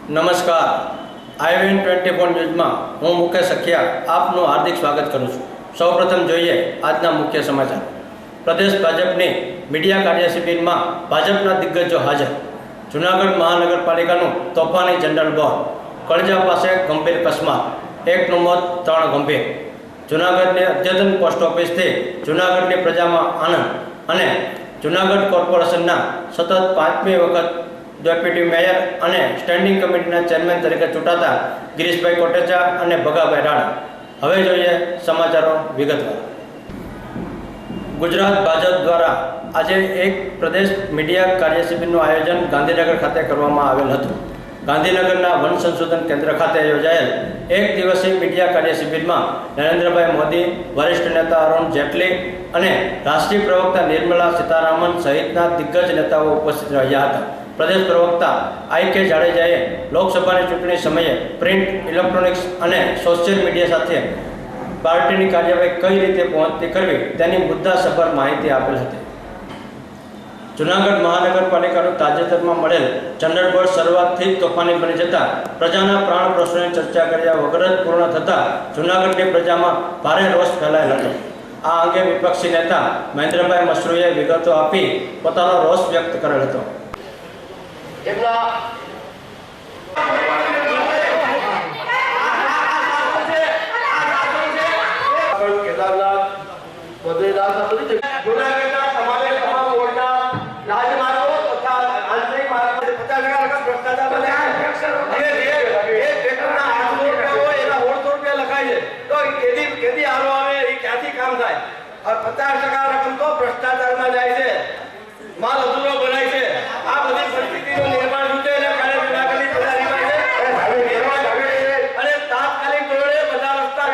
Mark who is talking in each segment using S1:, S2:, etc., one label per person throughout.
S1: નમસ્કાર, IVN 24 ન્યૂઝમાં હું મુકેશ સખિયા આપનું હાર્દિક સ્વાગત કરું છું। સૌપ્રથમ જોઈએ આજના મુખ્ય સમાચાર। પ્રદેશ ભાજપની મીડિયા કાર્ય શિબિરમાં ભાજપના દિગ્ગજો હાજર। જૂનાગઢ મહાનગરપાલિકાનું તોફાની જનરલ બોર, કળજા પાસે ગંભીર અકસ્માત, 1નું મોત, 3 ગંભીર। જૂનાગઢની અદ્યતન પોસ્ટ ઓફિસથી જૂનાગઢની પ્રજામાં આનંદ અને જૂનાગઢ કોર્પોરેશનના સતત 5મી વખત ડેપ્યુટી મેયર અને સ્ટેન્ડિંગ કમિટીના ચેરમેન તરીકે ચૂંટાતા ગિરીશભાઈ કોટેચા અને ભગાભાઈ રાણા। હવે જોઈએ સમાચારો વિગતવાર। ગુજરાત ભાજપ દ્વારા આજે એક પ્રદેશ મીડિયા કાર્યશિબિરનું આયોજન ગાંધીનગર ખાતે કરવામાં આવેલ હતું। ગાંધીનગરના વન સંશોધન કેન્દ્ર ખાતે યોજાયેલ એક દિવસીય મીડિયા કાર્યશિબિરમાં નરેન્દ્રભાઈ મોદી, વરિષ્ઠ નેતા અરુણ જેટલી અને રાષ્ટ્રીય પ્રવક્તા નિર્મલા સીતારામન સહિતના દિગ્ગજ નેતાઓ ઉપસ્થિત રહ્યા હતા। પ્રદેશ પ્રવક્તા IK જાડેજાએ લોકસભાની ચૂંટણી સમયે પ્રિન્ટ, ઇલેક્ટ્રોનિક્સ અને સોશિયલ મીડિયા સાથે પાર્ટીની કાર્યવાહી કઈ રીતે પહોંચતી કરવી તેની મુદ્દાસભર માહિતી આપેલ હતી। જૂનાગઢ મહાનગરપાલિકાનું તાજેતરમાં મળેલ જનરલ બોર શરૂઆતથી જ તોફાની બની જતા પ્રજાના પ્રાણ પ્રશ્નોની ચર્ચા કર્યા વગર જ પૂર્ણ થતાં જૂનાગઢની પ્રજામાં ભારે રોષ ફેલાયેલ હતો। આ અંગે વિપક્ષી નેતા મહેન્દ્રભાઈ મશરૂએ વિગતો આપી પોતાનો રોષ વ્યક્ત કરેલ હતો।
S2: રકમ તો ભ્રષ્ટાચારમાં જાય છે, માલ અધૂરો ભરાય છે। આ બધી પરિસ્થિતિનું નિર્માણ થયું છે એના કારણે જૂનાગઢની પ્રજાની અને તાત્કાલિક ધોરણે બધા રસ્તા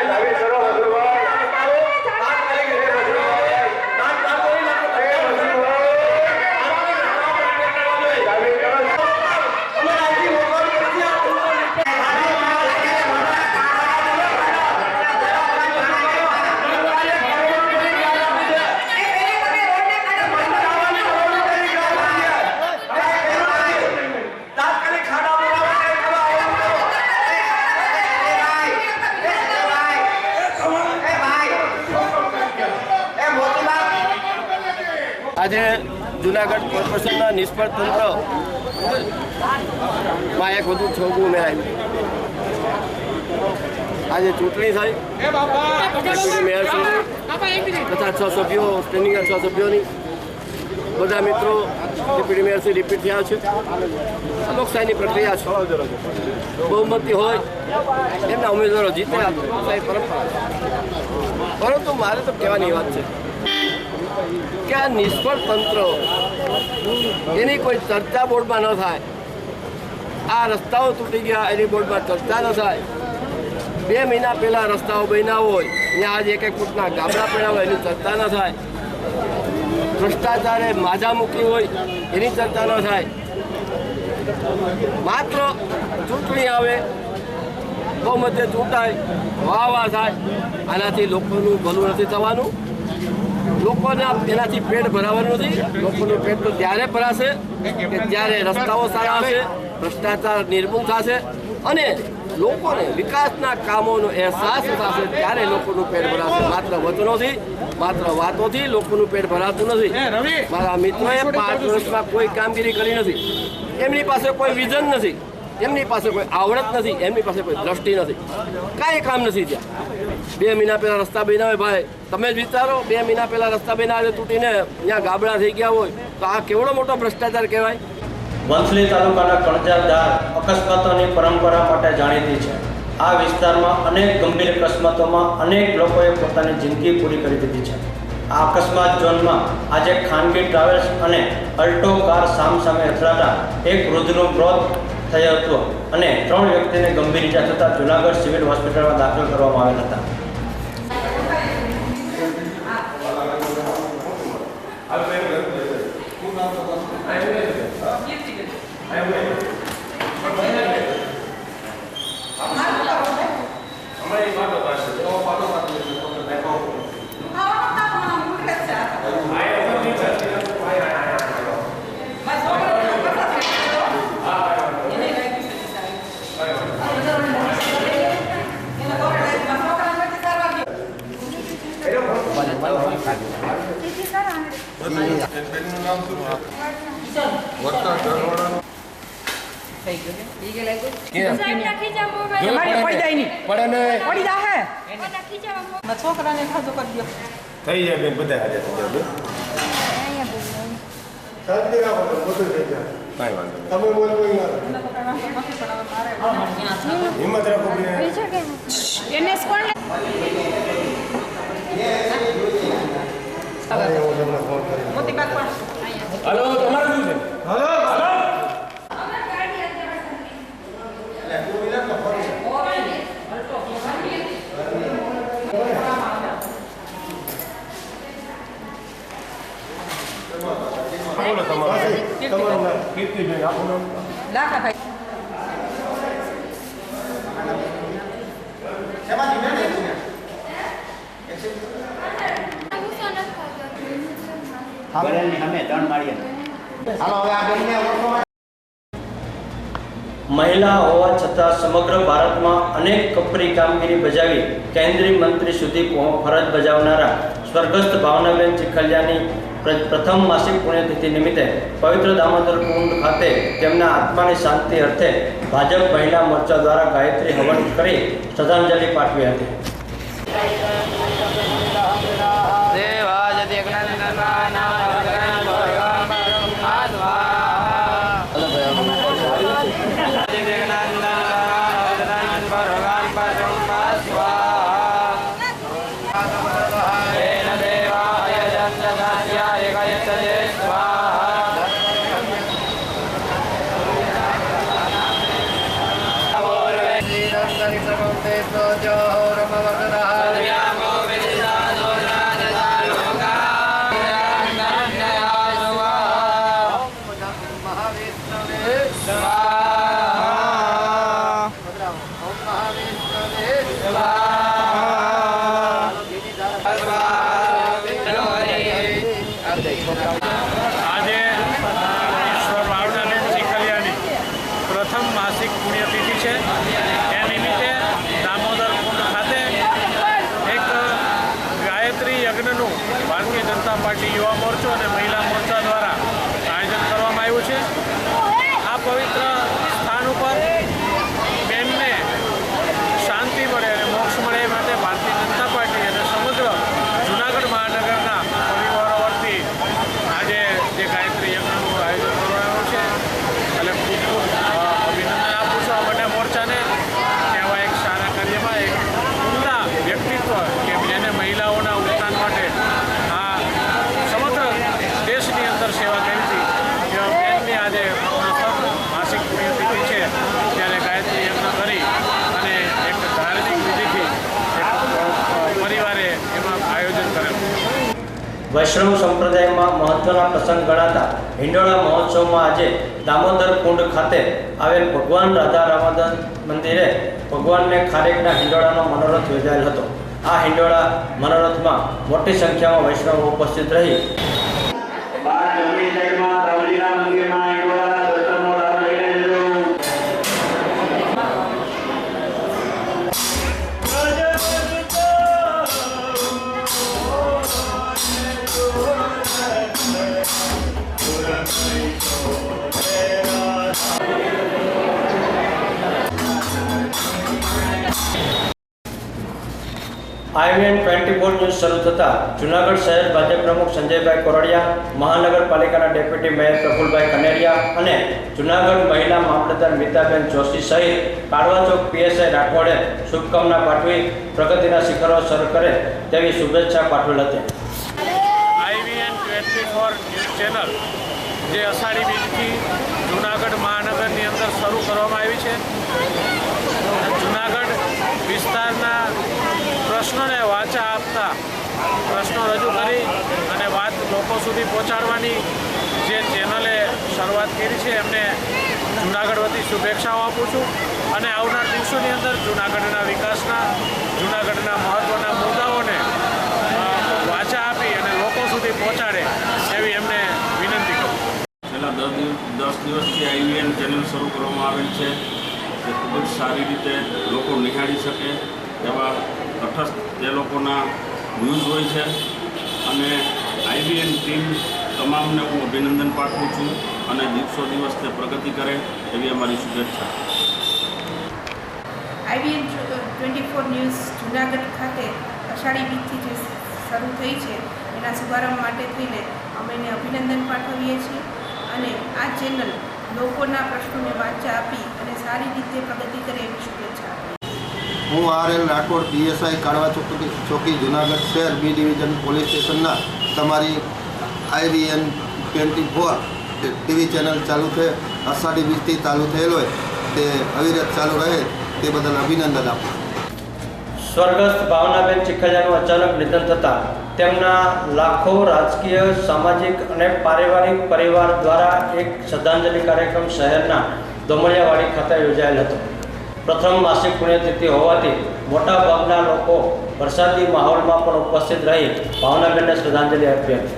S3: આજે જૂનાગઢ કોર્પોરેશનના નિષ્ફળ તંત્રમાં એક વધુ છોગું ઉમેરાયું। આજે ચૂંટણી થઈ, ડેપ્યુટી મેયર તથા 6 સભ્યો, સ્ટેન્ડિંગ 6 સભ્યોની બધા મિત્રો ડેપ્યુટી મેયરથી રિપીટ થયા છે। લોકશાહીની પ્રક્રિયા છે, બહુમતી હોય એમના ઉમેદવારો જીતે, લોકશાહી પરંપરા। પરંતુ મારે તો કહેવાની વાત છે કે આ નિષ્ફળ તંત્ર એની કોઈ ચર્ચા બોર્ડમાં ન થાય। આ રસ્તાઓ તૂટી ગયા એની બોર્ડમાં ચર્ચા ન થાય। 2 મહિના પહેલાં રસ્તાઓ બન્યા હોય ત્યાં આજે 1-1 ફૂટના ગામડા પડ્યા હોય એની ચર્ચા ન થાય। ભ્રષ્ટાચારે માજા મૂકી હોય એની ચર્ચા ન થાય। માત્ર ચૂંટણી આવે, બહુમતે ચૂંટાય, વાહ થાય, આનાથી લોકોનું ભલું નથી થવાનું। લોકોને એનાથી પેટ ભરાવાનું નથી। લોકોનું પેટ તો ત્યારે ભરાશે કે જ્યારે રસ્તાઓ સારા હશે, ભ્રષ્ટાચાર નિર્મૂલ થશે અને લોકોને વિકાસના કામોનો અહેસાસ થશે, ત્યારે લોકોનું પેટ ભરાશે। માત્ર વચનોથી, માત્ર વાતોથી લોકોનું પેટ ભરાતું નથી। મારા મિત્રોએ 5 વર્ષમાં કોઈ કામગીરી કરી નથી, એમની પાસે કોઈ વિઝન નથી, એમની પાસે કોઈ આવડત નથી, એમની પાસે કોઈ દ્રષ્ટિ નથી, કાંઈ કામ નથી ત્યાં। 2 મહિના પહેલાં રસ્તા બન્યા હોય, ભાઈ તમે જ વિચારો, 2 મહિના પહેલાં રસ્તા બન્યા તૂટીને ત્યાં ગાબડા થઈ ગયા હોય તો આ કેવડો મોટો ભ્રષ્ટાચાર કહેવાય।
S1: વંથલી તાલુકાના કણજાર અકસ્માતોની પરંપરા માટે જાણીતી છે। આ વિસ્તારમાં અનેક ગંભીર અકસ્માતોમાં અનેક લોકોએ પોતાની જિંદગી પૂરી કરી દીધી છે। આ અકસ્માત ઝોનમાં આજે ખાનગી ટ્રાવેલ્સ અને અલ્ટો કાર સામસામે અથડાતા એક વૃદ્ધનું મોત થયું હતું અને 3 વ્યક્તિને ગંભીર ઇજા થતાં જૂનાગઢ સિવિલ હોસ્પિટલમાં દાખલ કરવામાં આવેલ હતા।
S4: નામ શું છે? વર્તા ઘરવાળાનું
S5: છોકરાને ખાધો કરી દો.
S4: થઈ જાય બેન, બધા હાજર થઈ જાય બેન. શાંતિ રાખો તો બધું થઈ જાય. કાંઈ વાંધો નહીં. તમે બોલો હિંમત રાખો બેન.
S5: એને કોણ
S4: હું તમને ફોન કરી
S5: મોતી બાગ પણ
S3: હલો, તમારે શું છે?
S4: હલો હલો બોલો તમારું નામ કીર્તિબેન આપનું નામ
S5: લાખાભાઈ
S1: મહિલા હોવા છતાં સમગ્ર ભારતમાં અનેક કપરી કામગીરી બજાવી કેન્દ્રીય મંત્રી સુધી ફરજ બજાવનારા સ્વર્ગસ્થ ભાવનાબેન ચીખલિયાની પ્રથમ માસિક પુણ્યતિથિ નિમિત્તે પવિત્ર દામોદર કુંડ ખાતે તેમના આત્માની શાંતિ અર્થે ભાજપ મહિલા મોરચા દ્વારા ગાયત્રી હવન કરી શ્રદ્ધાંજલિ પાઠવી હતી.
S6: આજે ઈશ્વર ભાવનાબેન ચીખલિયાની પ્રથમ માસિક પુણ્યતિથિ છે. એ નિમિત્તે દામોદર કુંડ ખાતે એક ગાયત્રી યજ્ઞનું ભારતીય જનતા પાર્ટી યુવા મોરચો અને મહિલા મોરચા દ્વારા આયોજન કરવામાં આવ્યું છે. આ પવિત્ર સ્થાન ઉપર બેનને શાંતિ મળે અને મોક્ષ મળે એ માટે ભારતીય જનતા પાર્ટી અને સમગ્ર જૂનાગઢ મહાનગરના પરિવારો વતી આજે જે ગાયત્રી યજ્ઞનું આયોજન કરવામાં આવ્યું છે એટલે ખૂબ ખૂબ અભિનંદન આપું છું આ બંને મોરચાને કે આવા એક સારા કાર્યમાં એક ઉમદા વ્યક્તિત્વ કે જેને મહિલાઓના ઉત્થાન માટે આ સમગ્ર દેશની અંદર સેવા કરી હતી કે બેનની આજે પ્રથમ માસિક પુણ્યતિથિ છે ત્યારે ગાયત્રી યજ્ઞ કરી અને એક ધાર્મિક વિધિથી એક પરિવારે એમાં આયોજન કરેલું.
S1: વૈષ્ણવ સંપ્રદાયમાં મહત્વના પ્રસંગ ગણાતા હિંડોળા મહોત્સવમાં આજે દામોદર કુંડ ખાતે આવેલ ભગવાન રાધા રામાદન મંદિરે ભગવાનને ખારેકના હિંડોળાનો મનોરથ યોજાયેલ હતો. આ હિંડોળા મનોરથમાં મોટી સંખ્યામાં વૈષ્ણવો ઉપસ્થિત રહી IVN 24 ન્યૂઝ શરૂ થતાં જૂનાગઢ શહેર ભાજપ પ્રમુખ સંજયભાઈ કોરડિયા, મહાનગરપાલિકાના ડેપ્યુટી મેયર પ્રફુલભાઈ કનેરિયા અને જૂનાગઢ મહિલા મામલતદાર મિતાબેન જોશી સહિત કાળવા ચોક PSI રાઠોડે શુભકામના પાઠવી પ્રગતિના શિખરો સર કરે તેવી શુભેચ્છા પાઠવેલ હતી.
S6: IVN 24 ન્યૂઝ ચેનલ જે અષાઢી બીજથી જૂનાગઢ મહાનગરની અંદર શરૂ કરવામાં આવી છે. જૂનાગઢ વિસ્તારના પ્રશ્નોને વાચા આપતા પ્રશ્નો રજૂ કરી અને વાત લોકો સુધી પહોંચાડવાની જે ચેનલે શરૂઆત કરી છે એમને જૂનાગઢ વતી શુભેચ્છાઓ આપું છું અને આવનાર દિવસોની અંદર જૂનાગઢના વિકાસના જૂનાગઢના મહત્ત્વના મુદ્દાઓને વાચા આપી અને લોકો સુધી પહોંચાડે એવી એમને વિનંતી કરું.
S7: છેલ્લા 10 દિવસથી IVN ચેનલ શરૂ કરવામાં આવેલ છે જે ખૂબ જ સારી રીતે લોકો નિહાળી શકે એવા તટસ્થ જે લોકોના ન્યૂઝ હોય છે અને IVN ટીમ તમામને હું અભિનંદન પાઠવું છું અને દિવસો દિવસ તે પ્રગતિ કરે એવી અમારી શુભેચ્છા.
S8: IVN 24 ન્યૂઝ જૂનાગઢ ખાતે અષાઢી બીજથી જે શરૂ થઈ છે એના શુભારંભ માટે થઈને અમે એને અભિનંદન પાઠવીએ છીએ અને આ ચેનલ લોકોના પ્રશ્નોને વાચા આપી અને સારી રીતે પ્રગતિ કરે એવી શુભેચ્છા આપી.
S9: હું RL રાઠોડ PSI કાળવા ચોકી જૂનાગઢ શહેર B ડિવિઝન પોલીસ સ્ટેશનના તમારી IVN 24 ટીવી ચેનલ ચાલુ છે અષાઢી બીજથી ચાલુ થયેલો હોય તે અવિરત ચાલુ રહે તે બદલ અભિનંદન આપું.
S1: સ્વર્ગસ્થ ભાવનાબેન ચીખલિયાનું અચાનક નિધન થતાં તેમના લાખો રાજકીય સામાજિક અને પારિવારિક પરિવાર દ્વારા એક શ્રદ્ધાંજલિ કાર્યક્રમ શહેરના દોમડિયાવાડી ખાતે યોજાયેલ હતો. પ્રથમ માસિક પુણ્યતિથિ હોવાથી મોટાભાગના લોકો વરસાદી માહોલમાં પણ ઉપસ્થિત રહી ભાવનાબેનને શ્રદ્ધાંજલિ આપી હતી.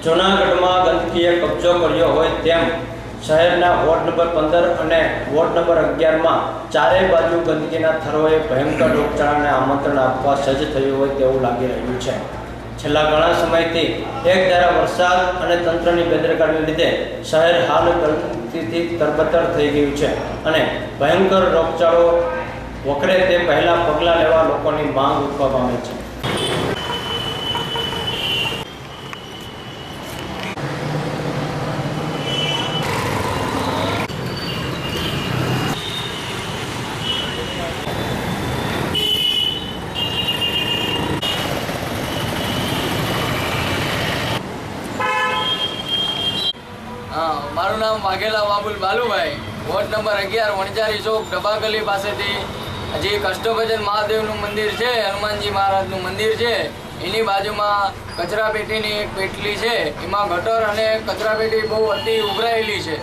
S1: જૂનાગઢમાં ગંદકીએ કબજો કર્યો હોય તેમ શહેરના વોર્ડ નંબર 15 અને વોર્ડ નંબર 11માં ચારે બાજુ ગંદકીના થરોએ ભયંકર રોગચાળાને આમંત્રણ આપવા સજ્જ થયું હોય તેવું લાગી રહ્યું છે. છેલ્લા ઘણા સમયથી એકધારા વરસાદ અને તંત્રની બેદરકારીને લીધે શહેર હાલ ગંદકીથી તરબતર થઈ ગયું છે અને ભયંકર રોગચાળો વકરે તે પહેલાં પગલાં લેવા લોકોની માંગ ઉઠવા પામે છે.
S10: મારું નામ વાઘેલા બાબુલ બાલુભાઈ, વોર્ડ નંબર 11 વણજારી ચોક ડબાગલી પાસેથી જે કષ્ટભજન મહાદેવનું મંદિર છે, હનુમાનજી મહારાજનું મંદિર છે, એની બાજુમાં કચરાપેટીની એક પેટલી છે. એમાં ગટર અને કચરાપેટી બહુ અતિ ઉભરાયેલી છે.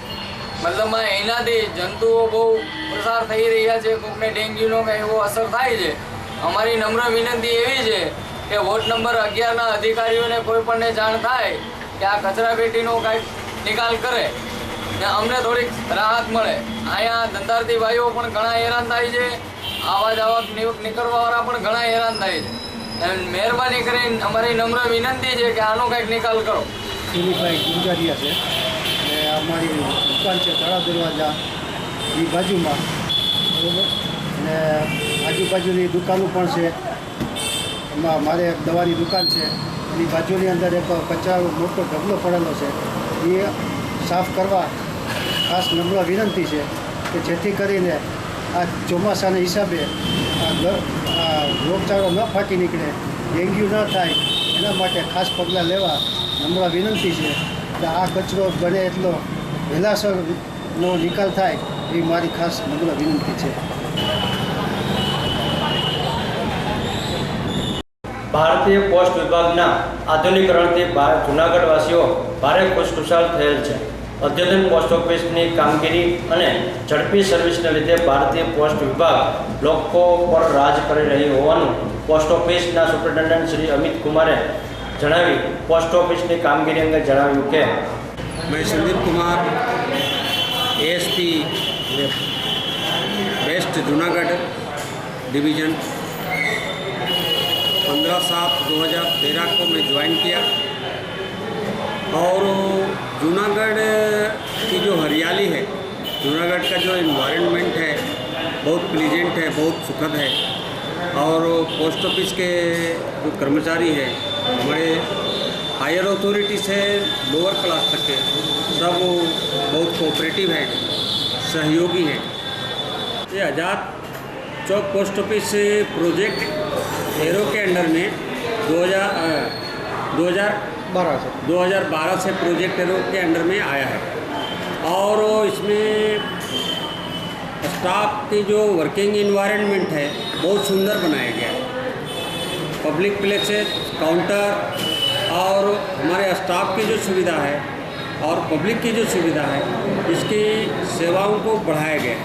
S10: મતલબમાં એનાથી જંતુઓ બહુ પ્રસાર થઈ રહ્યા છે. કોઈકને ડેન્ગ્યુનો કંઈ એવો અસર થાય છે. અમારી નમ્ર વિનંતી એવી છે કે વોર્ડ નંબર 11ના અધિકારીઓને કોઈ પણને જાણ થાય કે આ કચરાપેટીનો કાંઈક નિકાલ કરે ને અમને થોડીક રાહત મળે. અહીંયા ધંધાર્થી ભાઈઓ પણ ઘણા હેરાન થાય છે, આવા જવા નીકળવાવાળા પણ ઘણા હેરાન થાય છે. મહેરબાની કરીને અમારી નમ્ર વિનંતી છે કે આનો કંઈક નિકાલ કરો.
S11: દિલીપભાઈ ગુંજારિયા છે અને અમારી દુકાન છે તળાવ દરવાજા એ બાજુમાં, બરાબર, અને આજુબાજુની દુકાનો પણ છે. એમાં મારે એક દવાની દુકાન છે, એની બાજુની અંદર એક કચરાનો મોટો ઢગલો પડેલો છે. એ સાફ કરવા ખાસ નમ્ર વિનંતી છે કે જેથી કરીને આ ચોમાસાના હિસાબે આ રોગચાળો ન ફાટી નીકળે, ડેન્ગ્યુ ન થાય, એના માટે ખાસ પગલાં લેવા નમ્ર વિનંતી છે. કે આ કચરો બને એટલો વહેલાસરનો નિકાલ થાય એ મારી ખાસ નમ્ર વિનંતી છે.
S1: ભારતીય પોસ્ટ વિભાગના આધુનિકરણથી જૂનાગઢવાસીઓ ભારે ખુશખુશાલ થયેલ છે. અદ્યતન પોસ્ટ ઓફિસની કામગીરી અને ઝડપી સર્વિસને લીધે ભારતીય પોસ્ટ વિભાગ લોકો પર રાજ કરી રહી હોવાનું પોસ્ટ ઓફિસના સુપ્રિન્ટેન્ડન્ટ શ્રી અમિત કુમારે જણાવી પોસ્ટ ઓફિસની કામગીરી અંગે જણાવ્યું કે
S12: मैं Sandeep Kumar ASP west Junagadh division 15/7/2013 को मैं ज्वाइन किया और जूनागढ़ की जो हरियाली है, जूनागढ़ का जो इन्वायरमेंट है बहुत प्लीजेंट है, बहुत सुखद है। और पोस्ट ऑफिस के जो कर्मचारी हैं हमारे हायर अथॉरिटी से लोअर क्लास तक के सब बहुत कोऑपरेटिव है, सहयोगी हैं। ये आज़ाद चौक पोस्ट ऑफिस प्रोजेक्ट एरो के अंडर में 2012 से प्रोजेक्ट एरो के अंडर में आया है और इसमें स्टाफ की जो वर्किंग इन्वायरमेंट है बहुत सुंदर बनाया गया है। पब्लिक प्लेसेस, काउंटर और हमारे स्टाफ की जो सुविधा है और पब्लिक की जो सुविधा है इसकी सेवाओं को बढ़ाया गया है।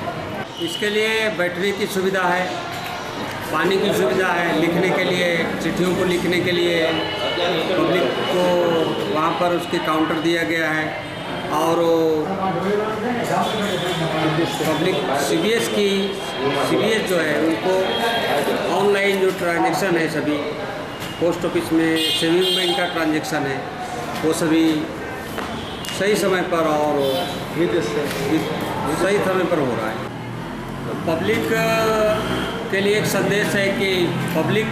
S12: इसके लिए बैठने की सुविधा है, पानी की सुविधा है, लिखने के लिए चिट्ठियों को लिखने के लिए पब्लिक को वहाँ पर उसके काउंटर दिया गया है। और पब्लिक सीबीएस जो है उनको ऑनलाइन जो ट्रांजेक्शन है सभी पोस्ट ऑफिस में सेविंग बैंक का ट्रांजेक्शन है वो सभी सही समय पर और सही समय पर हो रहा है। तो पब्लिक के लिए एक संदेश है कि पब्लिक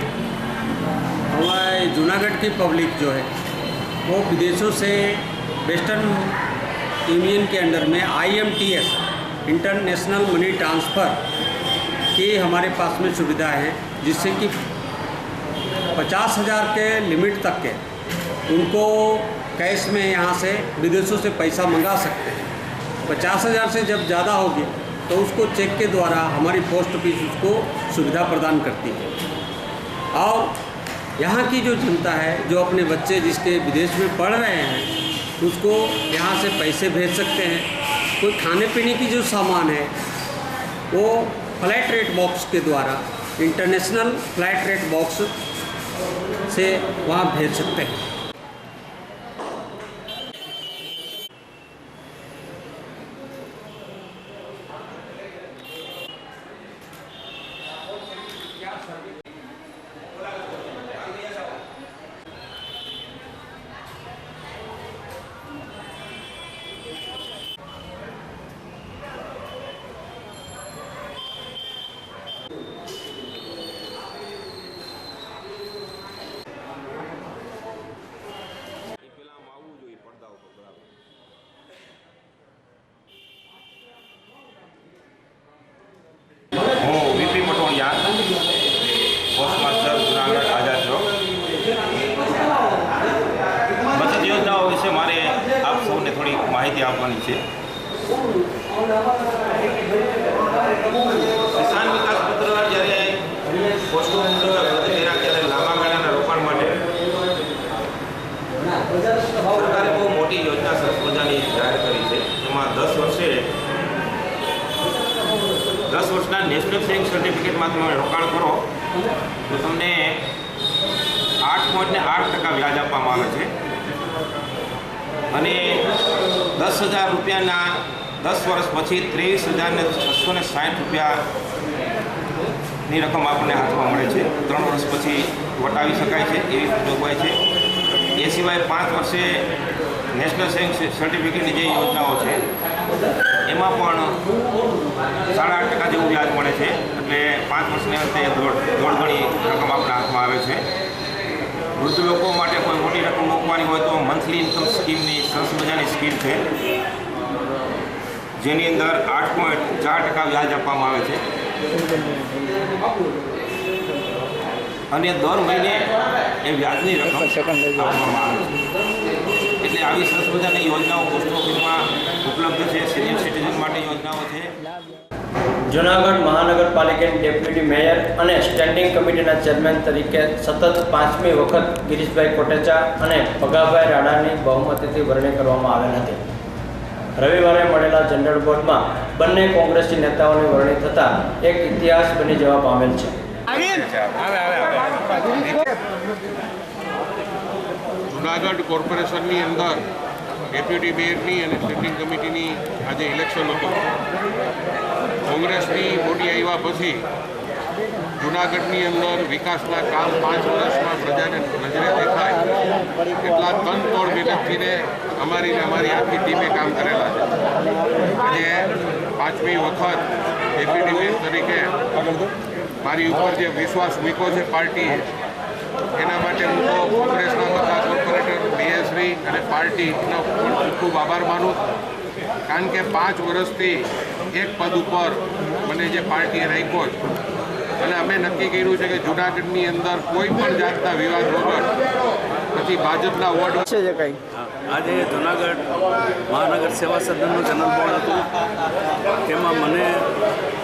S12: हमारे जूनागढ़ की पब्लिक जो है वो विदेशों से वेस्टर्न यूनियन के अंडर में IMTS इंटरनेशनल मनी ट्रांसफ़र की हमारे पास में सुविधा है, जिससे कि 50,000 के लिमिट तक के उनको कैश में यहाँ से विदेशों से पैसा मंगा सकते हैं। 50,000 से जब ज़्यादा होगी तो उसको चेक के द्वारा हमारी पोस्ट ऑफिस उसको सुविधा प्रदान करती है। और यहाँ की जो जनता है जो अपने बच्चे जिसके विदेश में पढ़ रहे हैं उसको यहाँ से पैसे भेज सकते हैं। कोई खाने पीने की जो सामान है वो फ्लैट रेट बॉक्स के द्वारा इंटरनेशनल फ्लैट रेट बॉक्स से वहाँ भेज सकते हैं।
S7: પોસ્ટ માસ્ટર જૂનાગઢ આઝાદ ચોક. બચત યોજનાઓ વિશે મારે આપ સૌને થોડી માહિતી આપવાની છે. કિસાન વિકાસ પત્ર જ્યારે પોસ્ટ ઓફિસ ત્યારે લાંબા ગાળાના રોકાણ માટે સરકારે બહુ મોટી યોજના સરસ મજાની જાહેર કરી છે. એમાં 10 વર્ષના નેશનલ સેવિંગ સર્ટિફિકેટમાં તમે રોકાણ કરો તો તમને 8.8% વ્યાજ આપવામાં આવે છે અને 10,000 રૂપિયાના 10 વર્ષ પછી 23,660 રૂપિયાની રકમ આપણને હાથમાં મળે છે. 3 વર્ષ પછી વટાવી શકાય છે એવી જોગવાઈ છે. એ સિવાય 5 વર્ષે નેશનલ સેવિંગ સર્ટિફિકેટની જે યોજનાઓ છે એમાં પણ 8.5% જેવું વ્યાજ મળે છે. એટલે 5 વર્ષની અંતે દોઢ ગણી રકમ આપણા હાથમાં આવે છે. વૃદ્ધ લોકો માટે કોઈ મોટી રકમ મૂકવાની હોય તો મંથલી ઇન્કમ સ્કીમની સરસ મજાની સ્કીમ છે જેની અંદર 8.4% વ્યાજ આપવામાં આવે છે અને દર મહિને એ વ્યાજની રકમ આપવામાં આવે છે. એટલે આવી સરસ મજાની યોજનાઓ પોસ્ટ ઓફિસમાં ઉપલબ્ધ છે. સિનિયર સિટીઝન માટે યોજનાઓ છે.
S1: જૂનાગઢ મહાનગરપાલિકાની ડેપ્યુટી મેયર અને સ્ટેન્ડિંગ કમિટીના ચેરમેન તરીકે સતત 5મી વખત ગિરીશભાઈ કોટેચા અને ભગાભાઈ રાણાની બહુમતીથી વરણી કરવામાં આવેલ હતી. રવિવારે મળેલા જનરલ બોર્ડમાં બંને કોંગ્રેસી નેતાઓની વરણી થતાં એક ઇતિહાસ બની જવા પામેલ છે.
S4: જુનાગઢ કોર્પોરેશનની અંદર ડેપ્યુટી મેયરની અને સ્ટેન્ડિંગ કમિટીની આજે ઇલેક્શન હતું. કોંગ્રેસની બોડી આવ્યા પછી જુનાગઢની અંદર વિકાસના કામ 5 વર્ષમાં પ્રજાને નજરે દેખાય એટલા તનતોડ મહેનતથીને અમારી આખી ટીમે કામ કરેલા છે. આજે 5મી વખત ડેપ્યુટી મેયર તરીકે મારી ઉપર જે વિશ્વાસ મૂક્યો છે પાર્ટીએ, એના માટે હું તો કોંગ્રેસના બધા કોર્પોરેટર, મેયરશ્રી અને પાર્ટીનો ખૂબ ખૂબ આભાર માનું. કારણ કે 5 વર્ષથી એક પદ ઉપર મને જે પાર્ટીએ રાખ્યો છે અને અમે નક્કી કર્યું છે કે જૂનાગઢની અંદર કોઈ પણ જાતના વિવાદ વગર પછી ભાજપના વોર્ડ
S13: છે જે કંઈ
S14: આજે જૂનાગઢ મહાનગર સેવા સદનનું જનરલ બોર્ડ હતું. તેમાં મને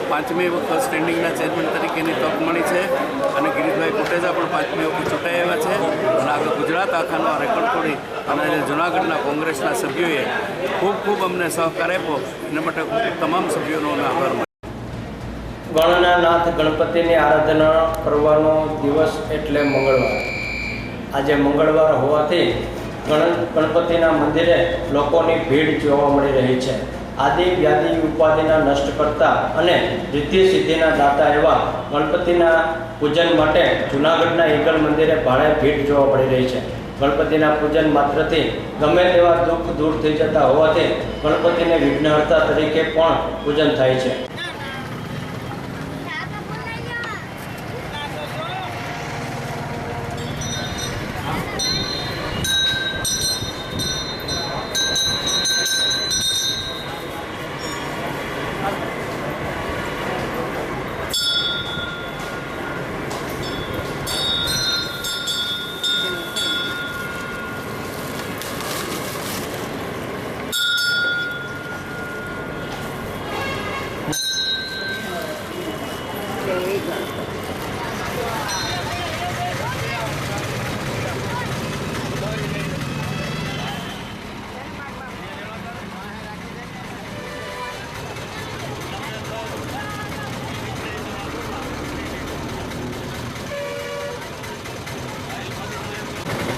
S14: 5મી વખત સ્ટેન્ડિંગના ચેરમેન તરીકેની તક મળી છે અને ગિરીશભાઈ કોટેજા પણ 5મી વખત ચૂંટાઈ આવ્યા છે. અને આગળ ગુજરાત આખાનો રેકોર્ડ તોડી અને જૂનાગઢના કોંગ્રેસના સભ્યોએ ખૂબ ખૂબ અમને સહકાર આપ્યો. એના માટે તમામ સભ્યોનો આભાર માનું.
S1: ગણનાનાથ ગણપતિની આરાધના કરવાનો દિવસ એટલે મંગળવાર. આજે મંગળવાર હોવાથી ગણપતિના મંદિરે લોકોની ભીડ જોવા મળી રહી છે. આદિ વ્યાધિ ઉપાધિના નષ્ટ કરતા અને રિદ્ધિ સિદ્ધિના દાતા એવા ગણપતિના પૂજન માટે જૂનાગઢના ઈગલ મંદિરે ભારે ભીડ જોવા મળી રહી છે. ગણપતિના પૂજન માત્રથી ગમે તેવા દુઃખ દૂર થઈ જતા હોવાથી ગણપતિને વિઘ્નહર્તા તરીકે પણ પૂજન થાય છે.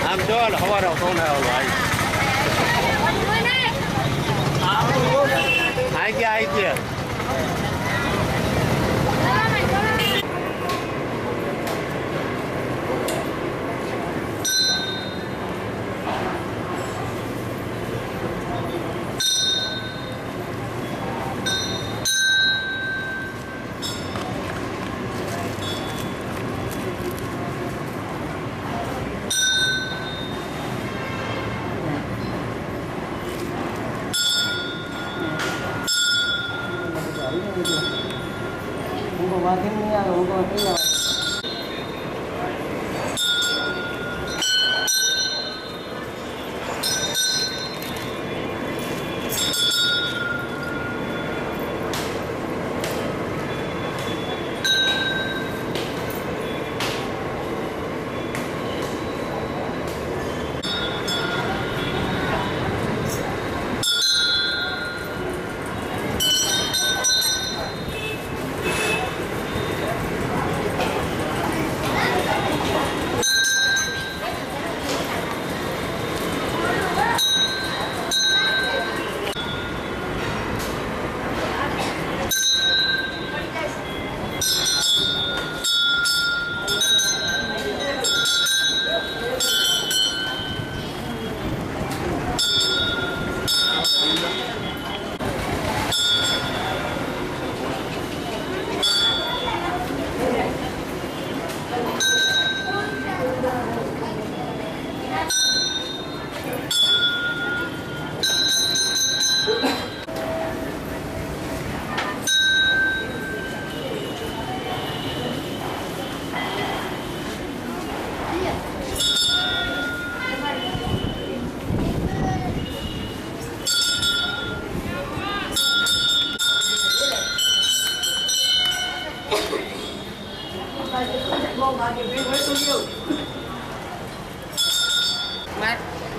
S3: આમ જો સવારે ફોન આવ્યો આઈ ગયા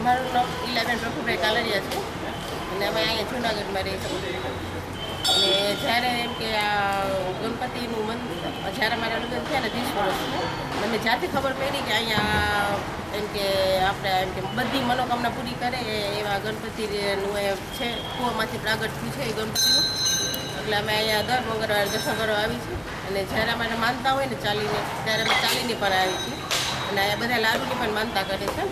S15: મારું નામ ઈલાબેન પ્રફુલભાઈ કાલરિયા છે અને અમે અહીંયા જૂનાગઢમાં રહી છીએ.
S13: અને જ્યારે એમ કે આ ગણપતિનું મંદિર જ્યારે મારા લગ્ન થયા ને 30 વર્ષનું મને જ્યાંથી ખબર પડી કે અહીંયા એમ કે આપણે એમ કે બધી મનોકામના પૂરી કરે એવા ગણપતિનું એ છે, કૂવામાંથી પ્રાગટ થયું છે એ ગણપતિનું. એટલે અમે અહીંયા દર મંગળવારે દર્શન કરવા આવી છીએ અને જ્યારે અમારે માનતા હોય ને ચાલીને ત્યારે અમે ચાલીને પણ આવી છીએ અને અહીંયા બધા લાડુની પણ માનતા કરે છે.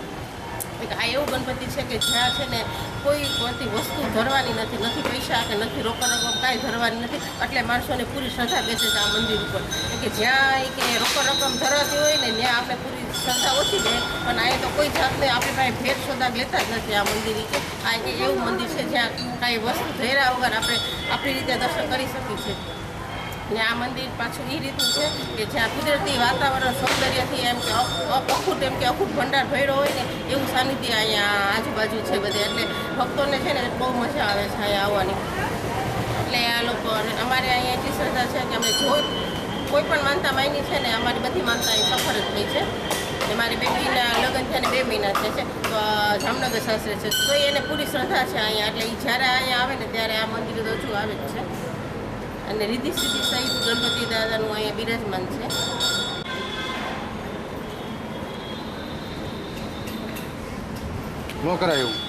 S13: આ એવું ગણપતિ છે કે જ્યાં છે ને કોઈ બધી વસ્તુ ધરવાની નથી પૈસા કે નથી રોકડ રકમ કાંઈ ધરવાની નથી. એટલે માણસોને પૂરી શ્રદ્ધા બેસે છે આ મંદિર ઉપર કે જ્યાં કે રોકડ રકમ ધરવાતી હોય ને ત્યાં આપણે પૂરી શ્રદ્ધા ઓછી જાય. પણ આ તો કોઈ જાતને આપણી પાસે ભેટ સોદા લેતા જ નથી આ મંદિર. કે આ એક એવું મંદિર છે જ્યાં કાંઈ વસ્તુ ધર્યા વગર આપણે આપણી રીતે દર્શન કરી શકીએ છીએ. ને આ મંદિર પાછું એ રીતનું છે કે જ્યાં કુદરતી વાતાવરણ સૌંદર્યથી એમ કે અખૂટ ભંડાર ભર્યો હોય ને એવું સાનિધ્ય અહીંયા આજુબાજુ છે બધે. એટલે ભક્તોને છે ને બહુ મજા આવે છે અહીંયા આવવાની. એટલે આ લોકો અને અમારે અહીંયા એટલી શ્રદ્ધા છે કે અમે કોઈ પણ માનતા માની છે ને અમારી બધી માનતા અહીં સફળ જ થઈ છે. ને મારી બેબીના લગ્ન થયા 2 મહિના છે તો જામનગર સાસરે છે તો એને પૂરી શ્રદ્ધા છે અહીંયા. એટલે એ જ્યારે અહીંયા આવે ને ત્યારે આ મંદિર તો હજુ આવે જ છે અને રીતિ સિદ્ધિ સહિત ગણપતિ દાદાનું અહીંયા બિરાજમાન છે.
S15: ન કરાય એવું.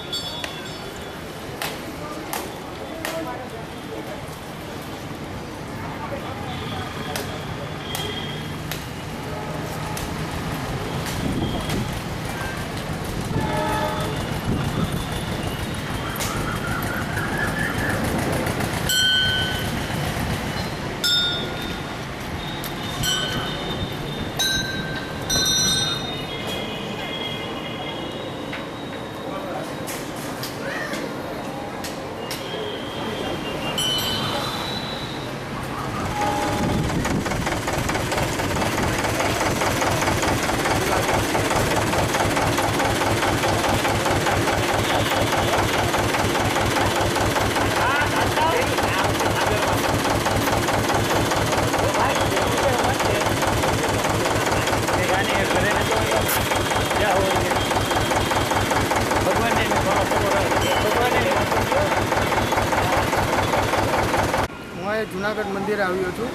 S11: જુનાગઢ મંદિરે આવ્યો છું.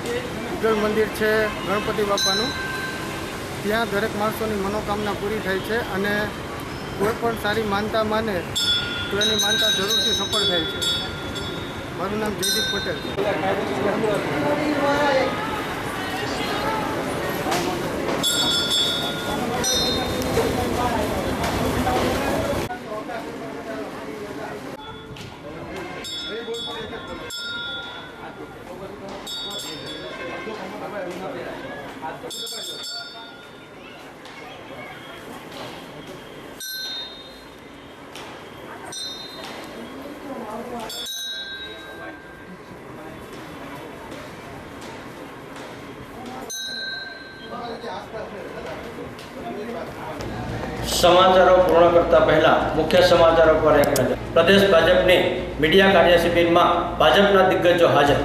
S11: ઉજ્જવળ મંદિર છે ગણપતિ બાપાનું. ત્યાં દરેક માણસોની મનોકામના પૂરી થાય છે અને કોઈ પણ સારી માનતા માને તો એની માનતા જરૂરથી સફળ થાય છે. મારું નામ જયદીપ પટેલ.
S1: સમાચારો પૂર્ણ કરતા પહેલા મુખ્ય સમાચારો પર એક નજર. પ્રદેશ ભાજપની મીડિયા કાર્ય શિબિરમાં ભાજપના દિગ્ગજો હાજર.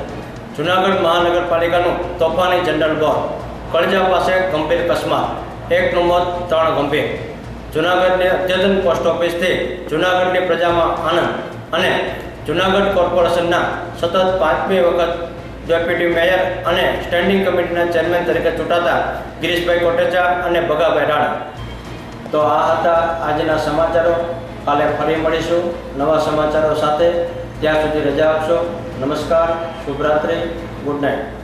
S1: જૂનાગઢ મહાનગરપાલિકાનું તોફાની જનરલ બોર્ડ. કળજા પાસે ગંભીર અકસ્માત, 1નું મોત, 3 ગંભીર. જૂનાગઢની અદ્યતન પોસ્ટ ઓફિસથી જૂનાગઢની પ્રજામાં આનંદ અને જૂનાગઢ કોર્પોરેશનના સતત 5મી વખત ડેપ્યુટી મેયર અને સ્ટેન્ડિંગ કમિટીના ચેરમેન તરીકે ચૂંટાતા ગિરીશભાઈ કોટેચા અને ભગાભાઈ રાણા. તો આ હતા આજના સમાચારો. કાલે ફરી મળીશું નવા સમાચારો સાથે. ત્યાં સુધી રજા આપશો. નમસ્કાર, શુભરાત્રિ, ગુડ નાઇટ.